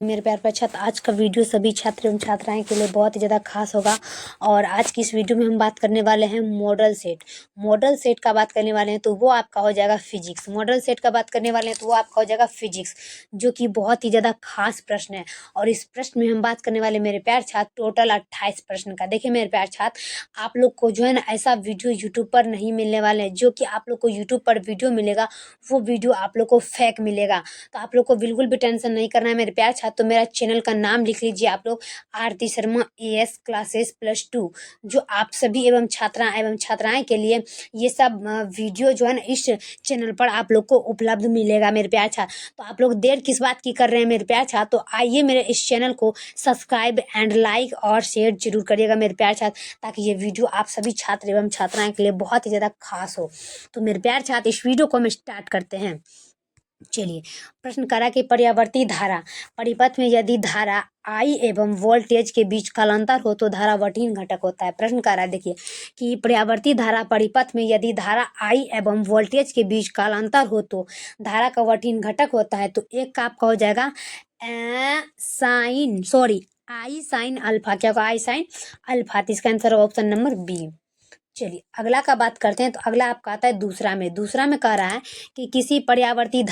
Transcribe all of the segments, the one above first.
मेरे प्यार पर छात्र, आज का वीडियो सभी छात्र एवं छात्राएं के लिए बहुत ही ज़्यादा खास होगा। और आज की इस वीडियो में हम बात करने वाले हैं मॉडल सेट। मॉडल सेट का बात करने वाले हैं तो वो आपका हो जाएगा फिजिक्स। मॉडल सेट का बात करने वाले हैं तो वो आपका हो जाएगा फिजिक्स, जो कि बहुत ही ज़्यादा खास प्रश्न है। और इस प्रश्न में हम बात करने वाले मेरे प्यार छात्र टोटल 28 प्रश्न का। देखिए मेरे प्यार छात्र, आप लोग को जो है ना ऐसा वीडियो यूट्यूब पर नहीं मिलने वाले हैं। जो कि आप लोग को यूट्यूब पर वीडियो मिलेगा वो वीडियो आप लोग को फेक मिलेगा। तो आप लोग को बिल्कुल भी टेंशन नहीं करना है मेरे प्यार छात्र। तो मेरा चैनल का नाम लिख लीजिए आप लोग, आरती शर्मा एएस क्लासेस +2। जो आप सभी एवं छात्राएं के लिए ये सब वीडियो जो है ना इस चैनल पर आप लोग को उपलब्ध मिलेगा मेरे प्यार छात्र। तो आप लोग देर किस बात की कर रहे हैं मेरे प्यार छात्र। तो आइए मेरे इस चैनल को सब्सक्राइब एंड लाइक और शेयर जरूर करिएगा मेरे प्यार छात्र, ताकि ये वीडियो आप सभी छात्र एवं छात्राएं के लिए बहुत ही ज़्यादा खास हो। तो मेरे प्यार छात्र, इस वीडियो को हम स्टार्ट करते हैं। चलिए, प्रश्न करा कि पर्यावर्ती धारा परिपथ में यदि धारा I एवं वोल्टेज के बीच कालांतर हो तो धारा वटीन घटक होता है। प्रश्न करा देखिए कि पर्यावर्ती धारा परिपथ में यदि धारा I एवं वोल्टेज के बीच कालांतर हो तो धारा का वटीन घटक होता है। तो एक का आपका हो जाएगा आई साइन अल्फा। क्या होगा? आई साइन अल्फा। तो इसका आंसर होगा ऑप्शन नंबर बी। चलिए अगला का बात करते हैं। तो अगला आपका आता है दूसरा में कह रहा है कि किसी पर्यावर्ती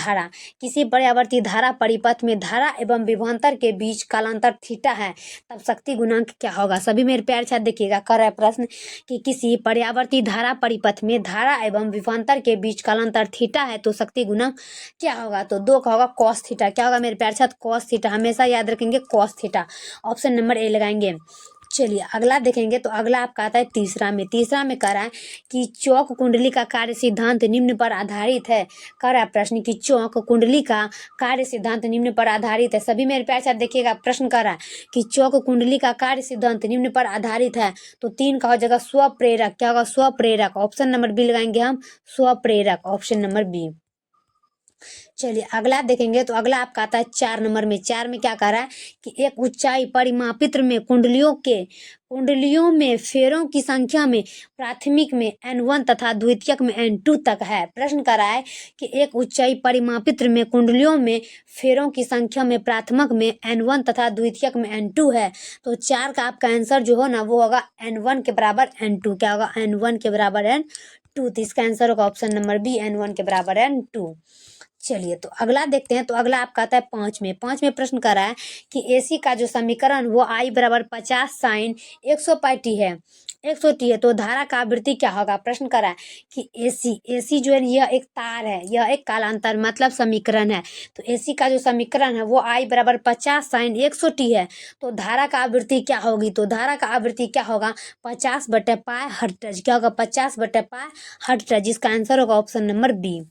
धारा परिपथ में धारा एवं विभवांतर के बीच कालांतर थीटा है, तब शक्ति गुणांक क्या होगा। सभी मेरे प्यार छात्र देखिएगा, कर रहा है प्रश्न कि किसी पर्यावर्ती धारा परिपथ में धारा एवं विभवांतर के बीच कालांतर थीटा है तो शक्ति गुणांक क्या होगा। तो 2 का होगा कॉस थीटा। क्या होगा मेरे प्यार छात्र? Cos theta. हमेशा याद रखेंगे cos theta. Option number A लगाएंगे। चलिए अगला देखेंगे। तो अगला आपका आता है तीसरा में कह रहा है कि चौक कुंडली का कार्य सिद्धांत निम्न पर आधारित है। कह रहा है प्रश्न कि चौक कुंडली का कार्य सिद्धांत निम्न पर आधारित है। सभी मेरे प्यार साथ देखिएगा, प्रश्न कर रहा है कि चौक कुंडली का कार्य सिद्धांत निम्न पर आधारित है। तो 3 का हो जाएगा स्वप्रेरक। क्या होगा? स्वप्रेरक। ऑप्शन नंबर बी लगाएंगे हम, स्वप्रेरक। Option number B. चलिए अगला देखेंगे। तो अगला आपका आता है 4 नंबर में। 4 में क्या कह रहा है कि एक ऊंचाई परिमापित्र में कुंडलियों में फेरों की संख्या में प्राथमिक में N1 तथा द्वितीयक में N2 तक है। प्रश्न कर रहा है कि एक ऊंचाई परिमापित्र में कुंडलियों में फेरों की संख्या में प्राथमिक में N1 तथा द्वितीयक में N2 है। तो 4 का आपका आंसर जो हो ना वो होगा N1 के बराबर N2। क्या होगा? N1 के बराबर N2। तो इसका आंसर होगा ऑप्शन नंबर बी, N1 के बराबर N2। चलिए तो अगला देखते हैं। तो अगला आपका आता है 5 में प्रश्न कर रहा है कि AC का जो समीकरण वो I बराबर 50 साइन 100πt है, 100t है। तो धारा का आवृत्ति क्या होगा। प्रश्न कर रहा है कि AC जो है यह एक तार है, यह एक कालांतर मतलब समीकरण है। तो AC का जो समीकरण है वो I बराबर 50 साइन 100t है। तो धारा का आवृत्ति क्या होगी। तो धारा का आवृत्ति क्या होगा? 50/π हर्ट्ज। क्या होगा? 50/π हर्ट्ज। इसका आंसर होगा ऑप्शन नंबर बी।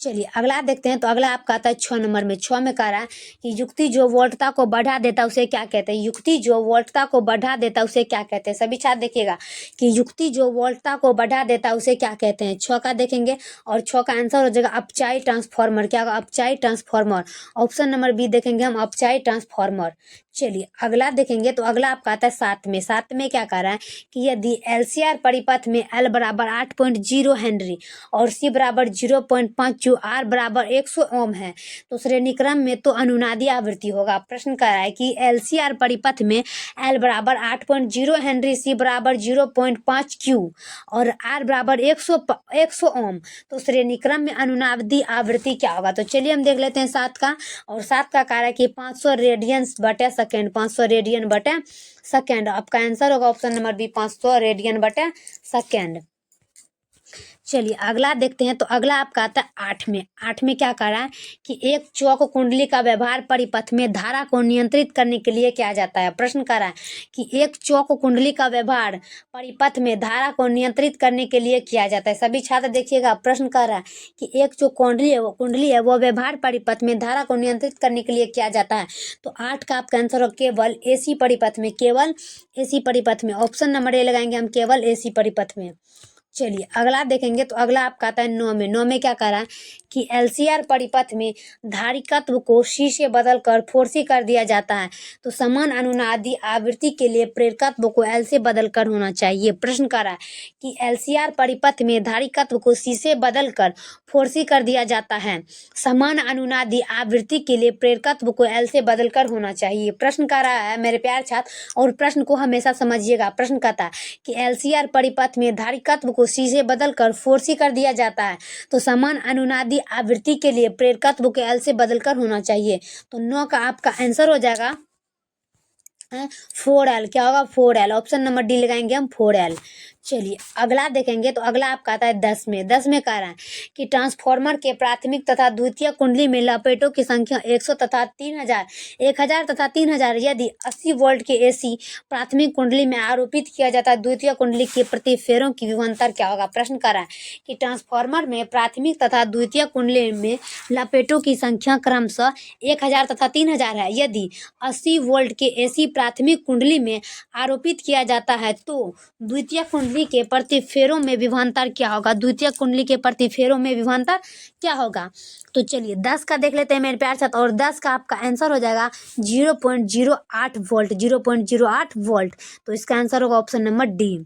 चलिए अगला देखते हैं। तो अगला आपका आता है 6 नंबर में। 6 में कह रहा है कि युक्ति जो वोल्टता को बढ़ा देता है उसे क्या कहते हैं। युक्ति जो वोल्टता को बढ़ा देता है उसे क्या कहते हैं। सभी छात्र देखिएगा कि युक्ति जो वोल्टता को बढ़ा देता है उसे क्या कहते हैं। 6 का देखेंगे और 6 का आंसर हो जाएगा अपचाई ट्रांसफार्मर। क्या होगा? अपचाई ट्रांसफार्मर। ऑप्शन नंबर बी देखेंगे हम, अपचाई ट्रांसफार्मर। चलिए अगला देखेंगे। तो अगला आपका आता है 7 में क्या कह रहा है कि यदि LCR परिपथ में L बराबर 8.0 हेनरी और C बराबर 0.5 जो R बराबर 100 ओम है तो श्रेणीक्रम में तो अनुनादी आवृत्ति होगा। प्रश्न कर रहा है कि LCR परिपथ में L बराबर 8.0 हेनरी, C बराबर 0.5 Q और R बराबर 100 ओम, तो श्रेणीक्रम में अनुनादी आवृत्ति क्या होगा। तो चलिए हम देख लेते हैं 7 का। और 7 का कह रहा है कि 500 रेडियंस बटे सेकेंड, 500 रेडियन बटे सेकेंड। आपका आंसर होगा ऑप्शन नंबर बी, 500 रेडियन बटे सेकेंड। चलिए अगला देखते हैं। तो अगला आपका आता है 8 में क्या कह रहा है कि एक चौक कुंडली का व्यवहार परिपथ में धारा को नियंत्रित करने के लिए किया जाता है। प्रश्न कर रहा है कि एक चौक कुंडली का व्यवहार परिपथ में धारा को नियंत्रित करने के लिए किया जाता है। सभी छात्र देखिएगा, प्रश्न कर रहा है कि एक जो कुंडली है वो व्यवहार परिपथ में धारा को नियंत्रित करने के लिए किया जाता है। तो 8 का आपका आंसर हो केवल AC परिपथ में, केवल AC परिपथ में। ऑप्शन नंबर ए लगाएंगे हम, केवल AC परिपथ में। चलिए अगला देखेंगे तो अगला आपका आता है 9 में। 9 में क्या कह रहा है कि एलसीआर परिपथ में धारिकत्व को सी से बदलकर 4C कर दिया जाता है तो समान अनुनादी आवृत्ति के लिए प्रेरकत्व को एल से बदलकर होना चाहिए। प्रश्न कर रहा है कि एलसीआर परिपथ में धारिकत्व को सी से बदलकर 4C कर दिया जाता है, समान अनुनादी आवृत्ति के लिए प्रेरकत्व को एल से बदलकर होना चाहिए। प्रश्न कर रहा है मेरे प्यारे छात्र, और प्रश्न को हमेशा समझिएगा। प्रश्न कहता है कि एलसीआर परिपथ में धारिकत्व को सी से बदलकर 4C कर दिया जाता है तो समान अनुनादी आवृत्ति के लिए प्रेरकत्व को एल से बदलकर होना चाहिए। तो 9 का आपका आंसर हो जाएगा 4L। क्या होगा 4L, ऑप्शन नंबर डी लगाएंगे हम 4L। चलिए अगला देखेंगे तो अगला आपका आता है 10 में। 10 में कह रहा है कि ट्रांसफार्मर के प्राथमिक तथा द्वितीय कुंडली में लपेटों की संख्या 100 तथा 3000 1000 तथा 3000 यदि 80 वोल्ट के एसी प्राथमिक कुंडली में आरोपित किया जाता है, द्वितीय कुंडली के प्रति फेरों की विभवांतर क्या होगा। प्रश्न कर रहा है कि ट्रांसफार्मर में प्राथमिक तथा द्वितीय कुंडली में लपेटों की संख्या क्रमशः 1000 तथा 3000 है। यदि 80 वोल्ट के एसी प्राथमिक कुंडली में आरोपित किया जाता है तो द्वितीय कुंडली के प्रति फेरों में विभवांतर क्या होगा। द्वितीय कुंडली के प्रति फेरों में विभवांतर क्या होगा। तो चलिए 10 का देख लेते हैं मेरे प्यार साथ, और 10 का आपका आंसर हो जाएगा 0.08 वोल्ट। 0.08 वोल्ट, तो इसका आंसर होगा ऑप्शन नंबर डी।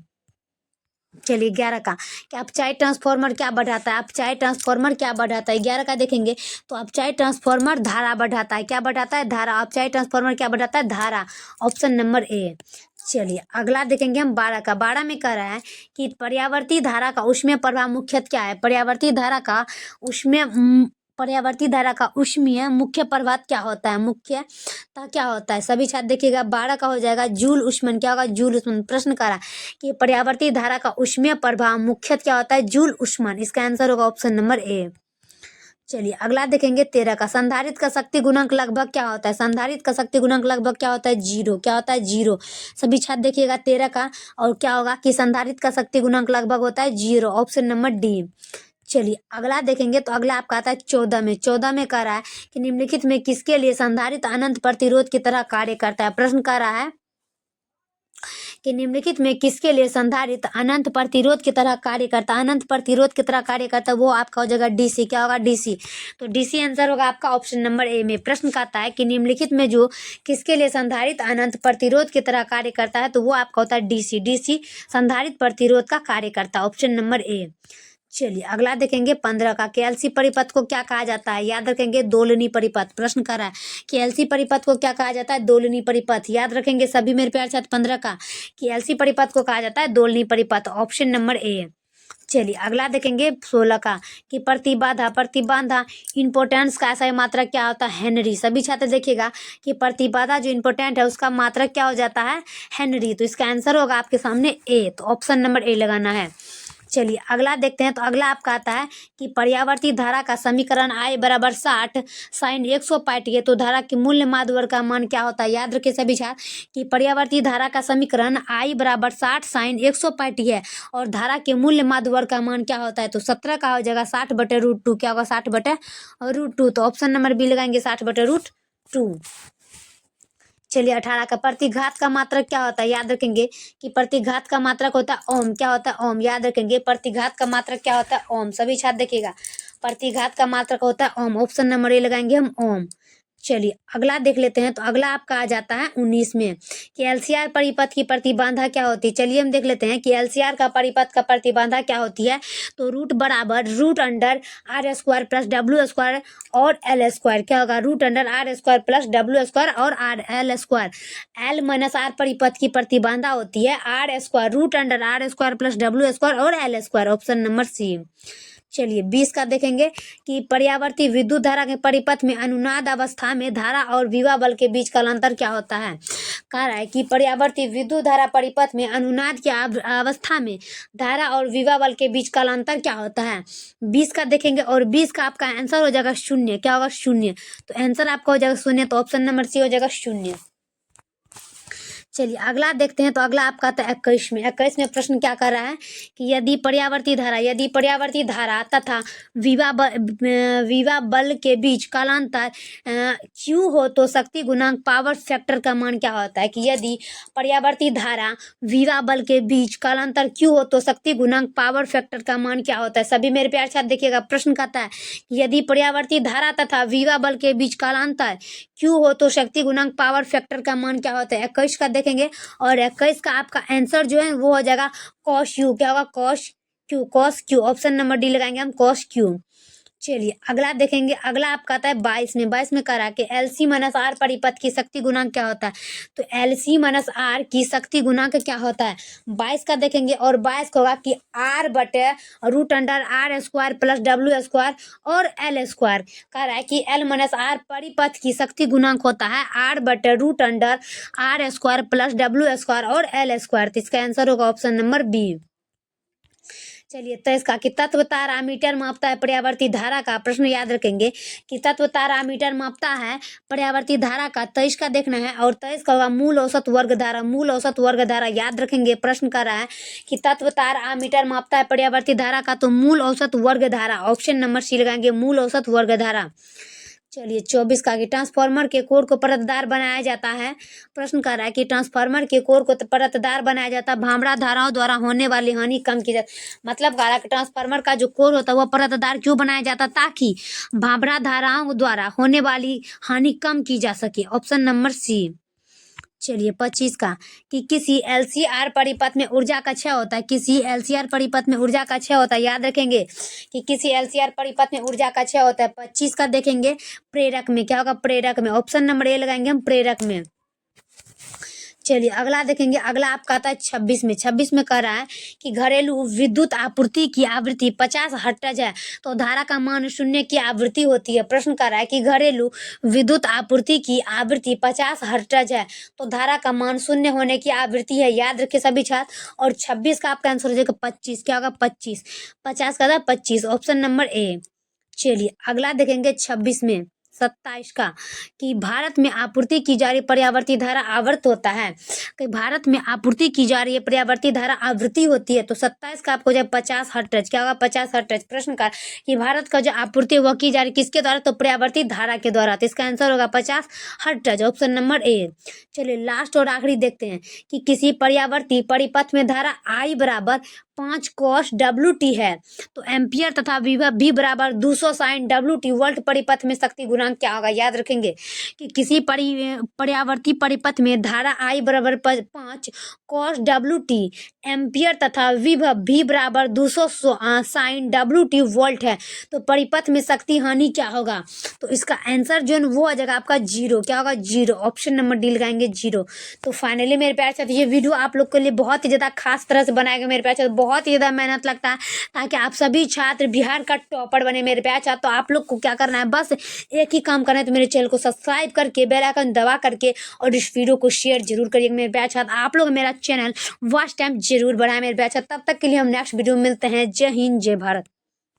चलिए 11 का कि अपचाई ट्रांसफार्मर क्या बढ़ाता है। अपचाई ट्रांसफार्मर क्या बढ़ाता है। 11 का देखेंगे तो अपचाई ट्रांसफार्मर धारा बढ़ाता है। क्या बढ़ाता है, धारा। अपचाई ट्रांसफार्मर क्या बढ़ाता है, धारा, ऑप्शन नंबर ए। चलिए अगला देखेंगे हम 12 का। 12 में कह रहा है कि पर्यावर्ती धारा का ऊष्मीय प्रभाव मुख्यतः क्या है। पर्यावर्ती धारा का ऊष्मीय मुख्य प्रभाव क्या होता है। मुख्यतः क्या होता है, सभी छात्र देखिएगा। 12 का हो जाएगा जूल ऊष्मन। क्या होगा, जूल ऊष्मन। प्रश्न करा कि पर्यावर्ती धारा का ऊष्मीय प्रभाव मुख्यतः क्या होता है, जूल ऊष्मन। इसका आंसर होगा ऑप्शन नंबर ए। चलिए अगला देखेंगे 13 का। संधारित्र का शक्ति गुणांक लगभग क्या होता है। संधारित्र का शक्ति गुणांक लगभग क्या होता है, 0। क्या होता है, 0। सभी छात्र देखिएगा 13 का, और क्या होगा कि संधारित्र का शक्ति गुणांक लगभग होता है 0, ऑप्शन नंबर डी। चलिए अगला देखेंगे तो अगला आपका आता है 14 में। 14 में कह रहा है कि निम्नलिखित में किसके लिए संधारित्र अनंत प्रतिरोध की तरह कार्य करता है। प्रश्न कर रहा है कि निम्नलिखित में किसके लिए संधारित्र अनंत प्रतिरोध की तरह कार्य करता है। अनंत प्रतिरोध की तरह कार्य करता है, वो आपका हो जाएगा डीसी। क्या होगा, डीसी। तो डीसी आंसर होगा आपका ऑप्शन नंबर ए में। प्रश्न कहता है कि निम्नलिखित में जो किसके लिए संधारित्र अनंत प्रतिरोध की तरह कार्य करता है, तो वो आपका होता है डीसी। डीसी संधारित्र प्रतिरोध का कार्य करता है, ऑप्शन नंबर ए। चलिए अगला देखेंगे 15 का कि एलसी परिपथ को क्या कहा जाता है। याद रखेंगे दोलनी परिपथ। प्रश्न कर रहा है कि एलसी परिपथ को क्या कहा जाता है, दोलनी परिपथ। याद रखेंगे सभी मेरे प्यारे छात्र 15 का कि एलसी परिपथ को कहा जाता है दोलनी परिपथ, ऑप्शन नंबर ए। चलिए अगला देखेंगे 16 का कि प्रतिबाधा इंपोर्टेंस का ऐसा मात्रक क्या होता है, हेनरी। सभी छात्र देखिएगा कि प्रतिबाधा जो इंपोर्टेंट है उसका मात्रक क्या हो जाता है, हेनरी। तो इसका आंसर होगा आपके सामने ए, तो ऑप्शन नंबर ए लगाना है। चलिए अगला देखते हैं तो अगला आपका आता है कि पर्यावर्ती धारा का समीकरण I बराबर 60 साइन 100 पाई तो धारा के मूल्य माध्य वर्ग का मान क्या होता है। याद रखिए सभी छात्र कि पर्यावर्ती धारा का समीकरण I बराबर 60 साइन 100 पाई है और धारा के मूल्य माध्य वर्ग का मान क्या होता है, तो 17 का हो जाएगा 60/√2। क्या होगा, 60/√2। तो ऑप्शन नंबर बी लगाएंगे 60/√2। चलिए 18 का प्रतिघात का मात्रक क्या होता है। याद रखेंगे कि प्रतिघात का मात्रक होता है ओम। क्या होता है, ओम। याद रखेंगे प्रतिघात का मात्रक क्या होता है, ओम। सभी छात्र देखिएगा प्रतिघात का मात्रक होता है ओम, ऑप्शन नंबर ए लगाएंगे हम, ओम। चलिए अगला देख लेते हैं तो अगला आपका आ जाता है 19 में कि एलसीआर परिपथ की प्रतिबाधा क्या होती है। चलिए हम देख लेते हैं कि एलसीआर का परिपथ का प्रतिबाधा क्या होती है। तो रूट बराबर √R² प्लस W² और L²। क्या होगा, √R² प्लस W² और L²। L माइनस R परिपथ की प्रतिबाधा होती है R², √R² प्लस W² और L², ऑप्शन नंबर सी। चलिए 20 का देखेंगे कि पर्यावर्ती विद्युत धारा के परिपथ में अनुनाद अवस्था में धारा और विभव बल के बीच कालांतर क्या होता है। कह रहा है कि पर्यावर्ती विद्युत धारा परिपथ में अनुनाद की अवस्था में धारा और विभव बल के बीच कालांतर क्या होता है। 20 का देखेंगे और 20 का आपका आंसर हो जाएगा 0। क्या होगा, 0। तो आंसर आपका हो जाएगा 0, तो ऑप्शन नंबर सी हो जाएगा 0। चलिए अगला देखते हैं। तो अगला आपका आता है 21 में प्रश्न क्या कर रहा है कि यदि पर्यावर्ती धारा तथा विभव बल के बीच कालांतर Q हो तो शक्ति गुणांक पावर फैक्टर का मान क्या होता है। कि यदि पर्यावर्ती धारा विभव बल के बीच कालांतर Q हो तो शक्ति गुणांक पावर फैक्टर का मान क्या होता है। सभी मेरे प्यारे छात्र देखिएगा, प्रश्न कहता है कि यदि पर्यावर्ती धारा तथा विभव बल के बीच कालांतर Q हो तो शक्ति गुणांक पावर फैक्टर का मान क्या होता है। 21 का देखेंगे और 21 का आपका आंसर जो है वो हो जाएगा cos U। क्या होगा, cos Q। Option number D लगाएंगे हम, cos Q। चलिए अगला देखेंगे। अगला आपका आता है 22 में करा के LC माइनस आर परिपथ की शक्ति गुणांक क्या होता है। तो LC माइनस आर की शक्ति गुणांक क्या होता है 22 का देखेंगे। और 22 का होगा कि R बटे root under R square plus W square और L स्क्वायर। कह रहा है कि L माइनस आर परिपथ की शक्ति गुणांक होता है R बटे root under R square plus W square और L स्क्वायर। तो इसका आंसर होगा ऑप्शन नंबर बी। चलिए 23 का कि तत्व तार आमीटर मापता है पर्यावर्ती धारा का। प्रश्न याद रखेंगे कि तत्व तार आमीटर मापता है पर्यावर्ती धारा का। 23 का देखना है और 23 का होगा मूल औसत वर्ग धारा याद रखेंगे। प्रश्न कर रहा है कि तत्व तार आमीटर मापता है पर्यावर्ती धारा का, तो मूल औसत वर्ग धारा। ऑप्शन नंबर सी लगाएंगे, मूल औसत वर्ग धारा। चलिए 24 का कि ट्रांसफार्मर के कोर को परतदार बनाया जाता है। प्रश्न कर रहा है कि ट्रांसफार्मर के कोर को परतदार बनाया जाता है भांबड़ा धाराओं द्वारा होने वाली हानि कम की जाती। मतलब कह रहा है कि ट्रांसफार्मर का जो कोर होता है वह परतदार क्यों बनाया जाता, ताकि भांबड़ा धाराओं द्वारा होने वाली हानि कम की जा सके। Option number C. चलिए 25 का कि किसी LCR परिपथ में ऊर्जा का क्षय होता है। किसी LCR परिपथ में ऊर्जा का क्षय होता है, याद रखेंगे कि किसी LCR परिपथ में ऊर्जा का क्षय होता है। 25 का देखेंगे प्रेरक में। क्या होगा, प्रेरक में। ऑप्शन नंबर ए लगाएंगे हम, प्रेरक में। चलिए अगला देखेंगे। अगला आपका आता है 26 में कह रहा है कि घरेलू विद्युत आपूर्ति की आवृत्ति 50 हर्ट्ज है तो धारा का मान 0 की आवृत्ति होती है। प्रश्न कर रहा है कि घरेलू विद्युत आपूर्ति की आवृत्ति 50 हर्ट्ज है तो धारा का मान 0 होने की आवृत्ति है। याद रखिए सभी छात्र। और 26 का आपका आंसर हो जाएगा 25। क्या होगा, 25। 50 का था 25, ऑप्शन नंबर ए। चलिए अगला देखेंगे 27 का कि भारत में आपूर्ति की जा रही पर्यावर्ती धारा आवर्त होता है। कि भारत में आपूर्ति की जा रही है पर्यावर्ती धारा आवृत्ति होती है। तो 27 का आपको जो 50 हर्ट्ज। क्या होगा, 50 हर्ट्ज। प्रश्न का कि भारत का जो आपूर्ति वह की जा रही किसके द्वारा, तो पर्यावर्ती धारा के द्वारा। तो इसका आंसर होगा 50 हर्ट्ज, ऑप्शन नंबर ए। चलिए लास्ट और आखिरी देखते हैं कि किसी पर्यावर्ती परिपथ में धारा I बराबर 5 cos WT है तो एम्पियर तथा विभव V बराबर 200 sin WT वोल्ट परिपथ में शक्ति गुणांक क्या होगा। याद रखेंगे कि किसी पर्यावर्ती परिपथ में धारा I बराबर 5 cos WT एम्पियर तथा विभव V बराबर 200 sin WT वोल्ट है तो परिपथ में शक्ति हानि क्या होगा। तो इसका आंसर जो है वो आ जाएगा आपका 0। क्या होगा, 0। ऑप्शन नंबर डी लगाएंगे, 0। तो फाइनली मेरे प्यारे छात्र ये वीडियो आप लोग के लिए बहुत ही ज़्यादा खास तरह से बनाया गया। मेरे प्यारे छात्र बहुत ही ज़्यादा मेहनत लगता है ताकि आप सभी छात्र बिहार का टॉपर बने। मेरे प्यारे छात्र तो आप लोग को क्या करना है, बस एक ही काम करना है, तो मेरे चैनल को सब्सक्राइब करके बेल आइकन दबा करके और इस वीडियो को शेयर जरूर करिएगा। मेरे प्यारे छात्र आप लोग मेरा चैनल वॉच टाइम जरूर बढ़ाएं। मेरे प्यारे छात्र तब तक के लिए हम नेक्स्ट वीडियो में मिलते हैं। जय हिंद, जय भारत।